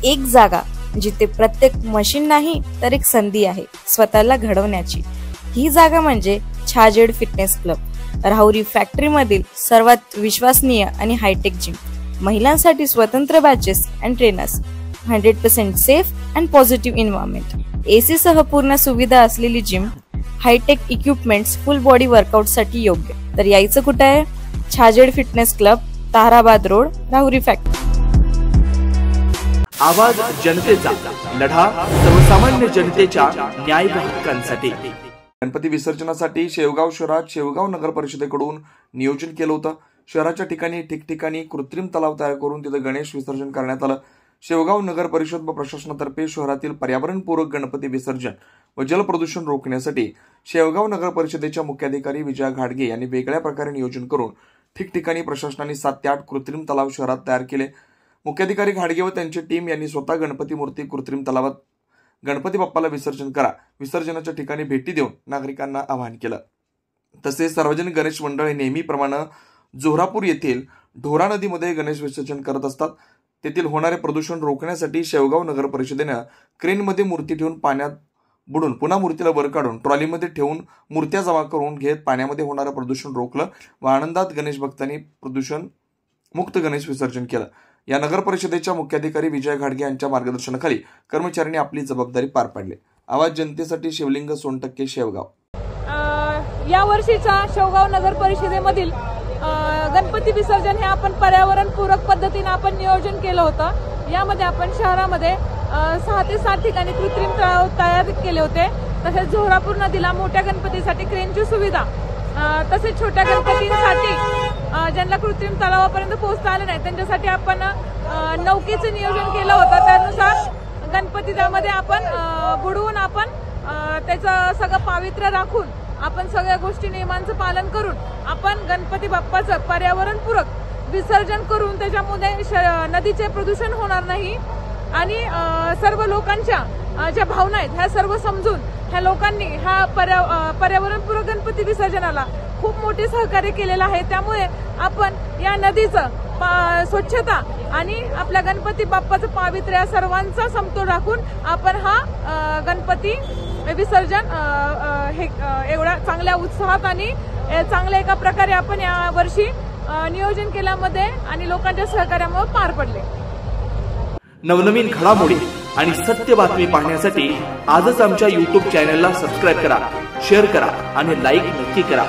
एक जागा जिथे प्रत्येक मशीन नाही तर एक संधी आहे स्वतःला घडवण्याची। ही जागा म्हणजे Chhajed fitness club, Rahuri factory मधील सर्वात विश्वसनीय आणि हायटेक जिम। महिलांसाठी स्वतंत्र batches and trainers, 100% safe and positive environment, AC सह पूर्ण सुविधा असलेली जिम, hitech equipments, full body workout साठी योग्य। तर यायचं कुठे आहे? Chhajed fitness club, Tarabad road, Rahuri factory. आवाज जनतेचा, लढा सर्वसामान्य जनतेच्या न्याय व हक्कांसाठी। गणपती विसर्जनासाठी शेवगाव शहरात शेवगाव नगर परिषदेकडून नियोजन केलं होतं। शहराच्या ठिकाणी ठिकठिकाणी कृत्रिम तलाव तयार करून तिथे गणेश विसर्जन करण्यात आलं। शेवगाव नगर परिषद व प्रशासनातर्फे शहरातील पर्यावरणपूरक गणपती विसर्जन व जल प्रदूषण रोखण्यासाठी शेवगाव नगर परिषदेच्या मुख्याधिकारी विजया घाडगे यांनी वेगळ्या प्रकारे नियोजन करून ठिकठिकाणी प्रशासनाने 7 ते 8 कृत्रिम तलाव शहरात तयार केले। मुख्याधिकारी घाडगे व त्यांची टीम यांनी स्वतः गणपती मूर्ती कृत्रिम तलावात गणपती बाप्पाला विसर्जन करा, विसर्जनाच्या ठिकाणी भेटी देऊन नागरिकांना आवाहन केलं। तसेच सार्वजनिक गणेश मंडळ नेहमीप्रमाणे जोहरापूर येथील ढोरा नदीमध्ये गणेश विसर्जन करत असतात। तेथील होणारे प्रदूषण रोखण्यासाठी शेवगाव नगर परिषदेनं क्रेनमध्ये मूर्ती ठेवून पाण्यात बुडून पुन्हा मूर्तीला वर काढून ट्रॉलीमध्ये ठेवून मूर्त्या जमा करून घेत पाण्यामध्ये होणारं प्रदूषण रोखलं व आनंदात गणेश भक्तांनी प्रदूषण मुक्त गणेश विसर्जन केलं। या नगर परिषदेच्या मुख्याधिकारी विजय घाडगे यांच्या मार्गदर्शनाखाली कर्मचाऱ्यांनी आपली जबाबदारी पार पाडली। आवाज जनतेसाठी शिवलिंग सोनटक्के, शेवगाव। या वर्षीच्या शेवगाव नगर परिषदेमधील गणपती विसर्जन हे आपण पर्यावरणपूरक पद्धतीने आपण नियोजन केलं होतं। यामध्ये आपण शहरामध्ये 6 ते 7 ठिकाणी कृत्रिम तलाव तयार केले होते। तसेच जोहरापूर नदीला मोठ्या गणपतीसाठी क्रेनची सुविधा, तसेच छोट्या गणपतींसाठी ज्यांना कृत्रिम तलावापर्यंत पोहोचता आले नाही त्यांच्यासाठी आपण नौकेचं नियोजन केलं होतं। त्यानुसार गणपती त्यामध्ये आपण बुडवून आपण त्याचं सगळं पावित्र्य राखून आपण सगळ्या गोष्टी नियमांचं पालन करून आपण गणपती बाप्पाचं पर्यावरणपूरक विसर्जन करून त्याच्यामध्ये नदीचे प्रदूषण होणार नाही आणि सर्व लोकांच्या ज्या भावना आहेत ह्या सर्व समजून ह्या लोकांनी ह्या पर्यावरणपूरक गणपती विसर्जनाला खूप मोठे सहकार्य केलेलं आहे। त्यामुळे आपण या नदीचं स्वच्छता आणि आपल्या गणपती बाप्पाचं पावित्र्य सर्वांचा समतोल राखून आपण हा गणपती विसर्जन हे एवढ्या चांगल्या उत्साहात आणि चांगल्या एका प्रकारे आपण या वर्षी नियोजन केल्यामध्ये आणि लोकांच्या सहकार्यामुळे पार पडले। नवनवीन घडामोडी आणि सत्य बातमी पाहण्यासाठी आजच आमच्या YouTube चॅनलला सबस्क्राइब करा, शेअर करा आणि लाईक नक्की करा।